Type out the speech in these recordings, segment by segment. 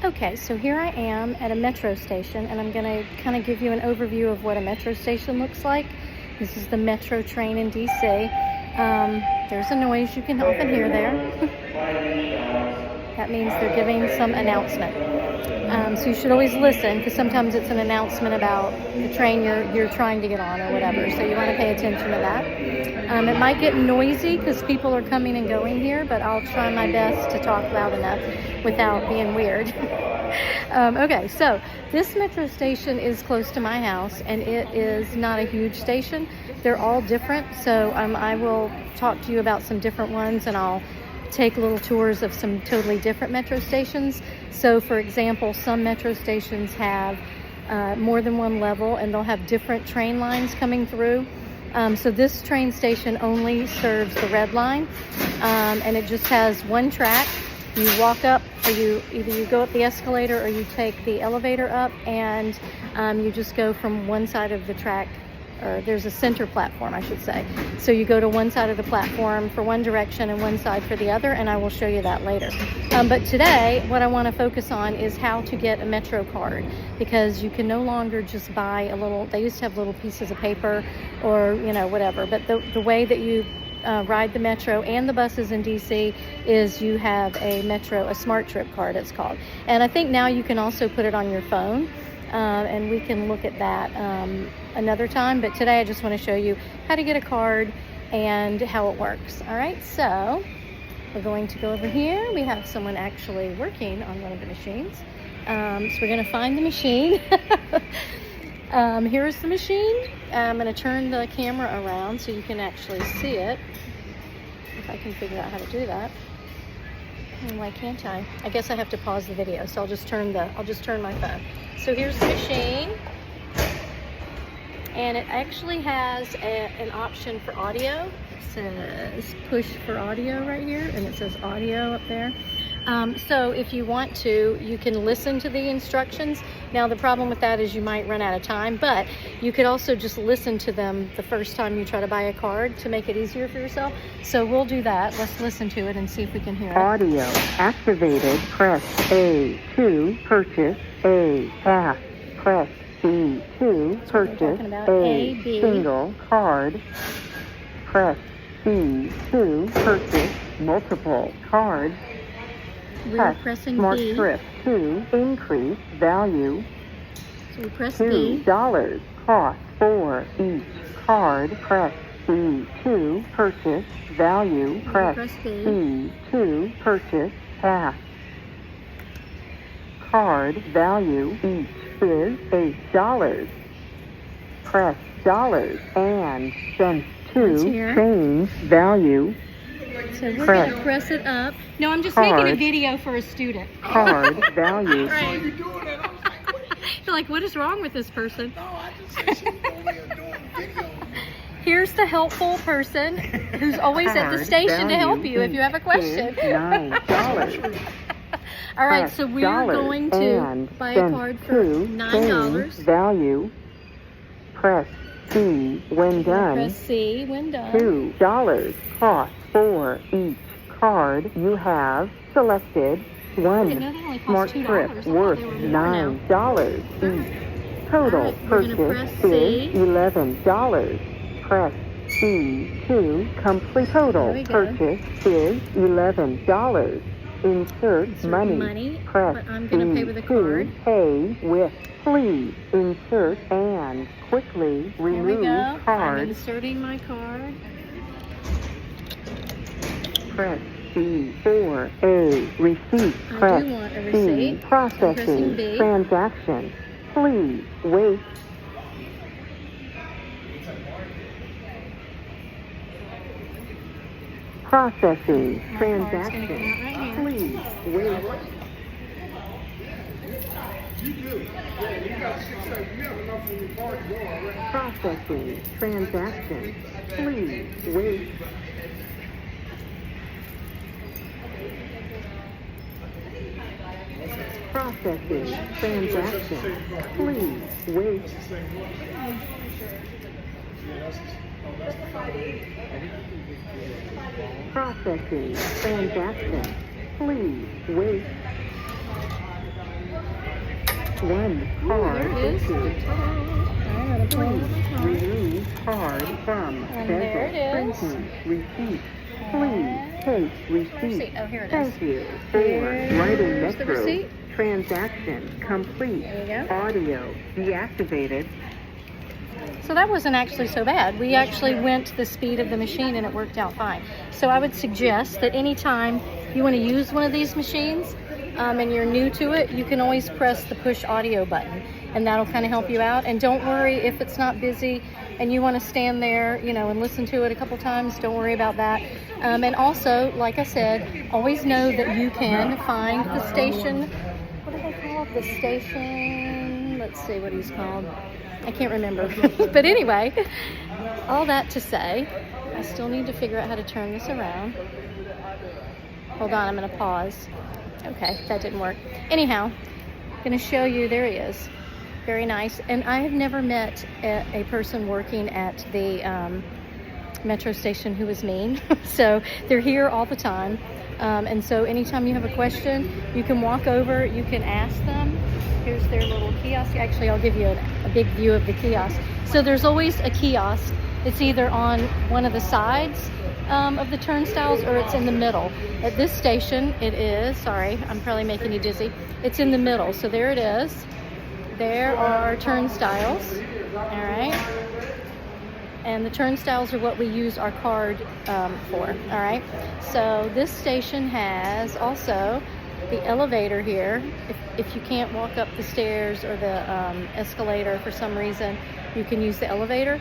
Okay, so here I am at a metro station, and I'm going to kind of give you an overview of what a metro station looks like. This is the metro train in DC. There's a noise you can often hear there. That means they're giving some announcement. So you should always listen, because sometimes it's an announcement about the train you're trying to get on or whatever. So you want to pay attention to that. It might get noisy because people are coming and going here, but I'll try my best to talk loud enough without being weird. Okay, so this metro station is close to my house, and it is not a huge station. They're all different, so I will talk to you about some different ones, and I'll take little tours of some totally different metro stations. So for example, some metro stations have more than one level, and they'll have different train lines coming through. So this train station only serves the red line, and it just has one track. You walk up, or either you go up the escalator or you take the elevator up, and you just go from one side of the track, or there's a center platform, I should say. So you go to one side of the platform for one direction and one side for the other, and I will show you that later. But today, what I want to focus on is how to get a Metro card, because you can no longer just buy a little, they used to have little pieces of paper or, whatever, but the way that you ride the Metro and the buses in DC is you have a Metro, a Smart Trip card it's called. And I think now you can also put it on your phone. And we can look at that another time, but today I just want to show you how to get a card and how it works. All right, so we're going to go over here. We have someone actually working on one of the machines. So we're going to find the machine. Here's the machine. I'm going to turn the camera around so you can actually see it, if I can figure out how to do that. And why can't I? I guess I have to pause the video, so I'll just turn my phone. So here's the machine, and it actually has an option for audio. It says push for audio right here, and it says audio up there. So if you want to, you can listen to the instructions. Now the problem with that is you might run out of time, but you could also just listen to them the first time you try to buy a card to make it easier for yourself. So we'll do that. Let's listen to it and see if we can hear it. Audio activated. Press A to purchase a pass. Press B to purchase a single card. Press C to purchase multiple cards. We're pressing Smart B. Trip to increase value. So we press B. $2 cost for each card. Press C to purchase value. Press C to purchase pass. Card value each is $8. Press dollars and cents to change value. So we're going to press it up. No, I'm just making a video for a student. Card value. Right. You're like, what is wrong with this person? No, I just said she's only doing video. Here's the helpful person who's always at the station to help you if you have a question. $9. All right, so we're going to buy a card for $9. Value. Press C when done. Press C when done. $2 cost for each card. You have selected one Smart Trip worth $9 each. Total purchase is $11. Press C to complete. Total purchase is $11. Insert money. Press but I'm going to pay with a card. Pay with. Please insert and quickly remove card. I'm inserting my card. Press C for a receipt. Press C. Processing transaction. Please wait. Processing transaction. Please wait. You do. Yeah, you got 6 seconds. You have enough in your card to go already. Processing transaction. Please wait. Processing transaction. Please wait. Processing transaction. Please wait. 1 Ooh, card there it is. issued. I'm gonna pull it 3. on my phone. Remove card from And there it is. printing receipt. And Please take receipt. receipt. Oh, here it is. Thank you for Here's writing the Metro. receipt. Transaction complete. There you go. Audio deactivated. So that wasn't actually so bad. We actually went the speed of the machine and it worked out fine. So I would suggest that anytime you want to use one of these machines and you're new to it, you can always press the push audio button and that'll kind of help you out. And don't worry if it's not busy and you want to stand there, you know, and listen to it a couple times, don't worry about that. And also, like I said, always know that you can find the station. What do they call it? The station, let's see what he's called. I can't remember. But anyway, all that to say, I still need to figure out how to turn this around. Hold on, I'm going to pause. Okay, that didn't work. Anyhow, I'm going to show you, there he is. Very nice. And I have never met a person working at the metro station who was mean. So they're here all the time. And so anytime you have a question, you can walk over, you can ask them. Here's their little kiosk. Actually, I'll give you a big view of the kiosk. So there's always a kiosk. It's either on one of the sides of the turnstiles or it's in the middle. At this station, it is, sorry, I'm probably making you dizzy. It's in the middle. So there it is. There are turnstiles, all right? And the turnstiles are what we use our card for, all right? So this station has also the elevator here. If you can't walk up the stairs or the escalator for some reason, you can use the elevator.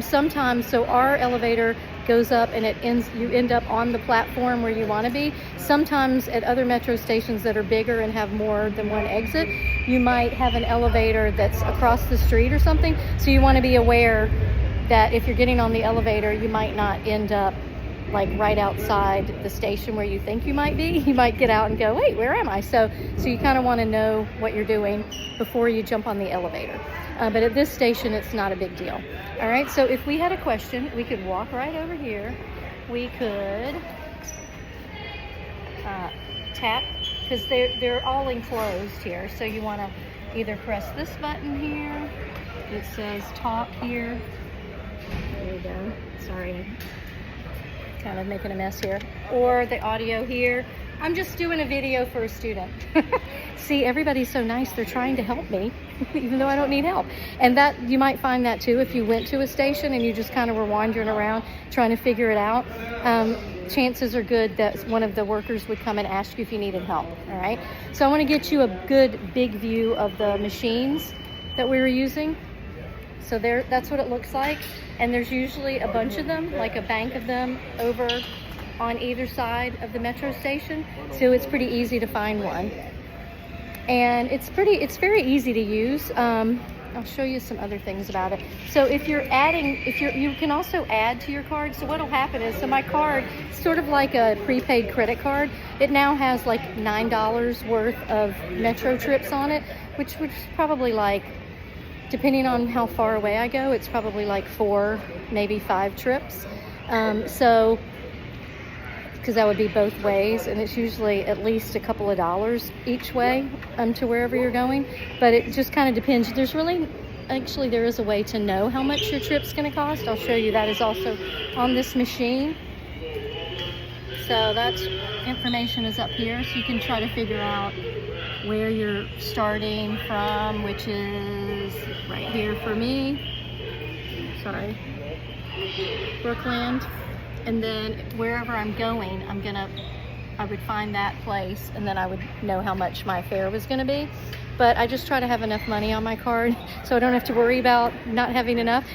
Sometimes, so our elevator goes up and you end up on the platform where you want to be. Sometimes at other metro stations that are bigger and have more than one exit, you might have an elevator that's across the street or something. So you want to be aware that if you're getting on the elevator, you might not end up like right outside the station where you think you might be. You might get out and go, wait, where am I? So you kind of want to know what you're doing before you jump on the elevator. But at this station, it's not a big deal. All right, so if we had a question, we could walk right over here. We could tap, because they're all enclosed here. So you want to either press this button here. It says talk here. There you go. Sorry, kind of making a mess here. Or the audio here. I'm just doing a video for a student. See, everybody's so nice. They're trying to help me, even though I don't need help. And that, you might find that too if you went to a station and you just kind of were wandering around trying to figure it out. Chances are good that one of the workers would come and ask you if you needed help. All right. So I want to get you a good big view of the machines that we were using. So that's what it looks like. And there's usually a bunch of them, like a bank of them over on either side of the metro station. So it's pretty easy to find one. And it's very easy to use. I'll show you some other things about it. So if you're adding, you can also add to your card. So what'll happen is, so my card, sort of like a prepaid credit card, it now has like $9 worth of metro trips on it, which would probably like, depending on how far away I go, it's probably like 4, maybe 5 trips. So, because that would be both ways, and it's usually at least a couple of dollars each way to wherever you're going. But it just kind of depends. There is a way to know how much your trip's going to cost. I'll show you. That is also on this machine. So that information is up here, so you can try to figure out where you're starting from, which is right here for me. Sorry, Brookland. And then wherever I'm going, I would find that place, and then I would know how much my fare was going to be. But I just try to have enough money on my card so I don't have to worry about not having enough.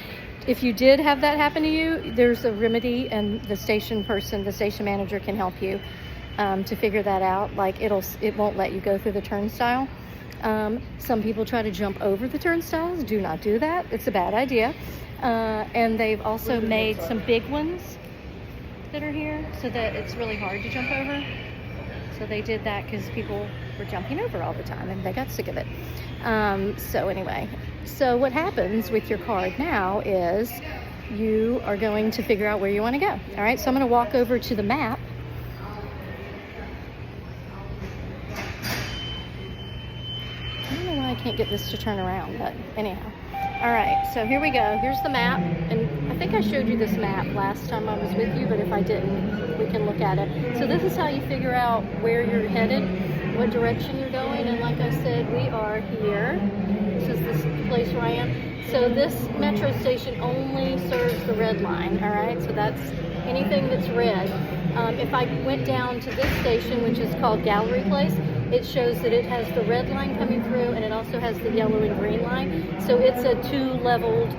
If you did have that happen to you, there's a remedy, and the station manager can help you to figure that out. Like it won't let you go through the turnstile. Some people try to jump over the turnstiles. Do not do that. It's a bad idea. And they've also made some big ones that are here so that it's really hard to jump over. So they did that because people were jumping over all the time and they got sick of it. So anyway, so what happens with your card now is you are going to figure out where you want to go. All right, so I'm going to walk over to the map. I don't know why I can't get this to turn around, but anyhow. All right, so here we go. Here's the map, and I think I showed you this map last time I was with you, but if I didn't, we can look at it. So this is how you figure out where you're headed, what direction you're going, and like I said, we are here. This is this place where I am. So this metro station only serves the red line, all right? So that's anything that's red. If I went down to this station, which is called Gallery Place, it shows that it has the red line coming through, and it also has the yellow and green line. So it's a two-leveled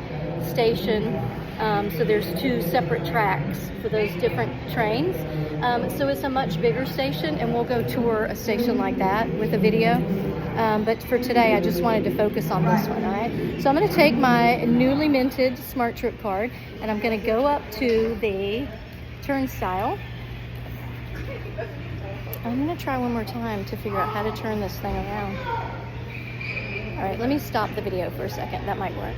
station. So there's two separate tracks for those different trains. So it's a much bigger station, and we'll go tour a station like that with a video. But for today, I just wanted to focus on this one, all right? So I'm going to take my newly minted Smart Trip card, and I'm going to go up to the turnstile. I'm going to try one more time to figure out how to turn this thing around. All right, let me stop the video for a second. That might work.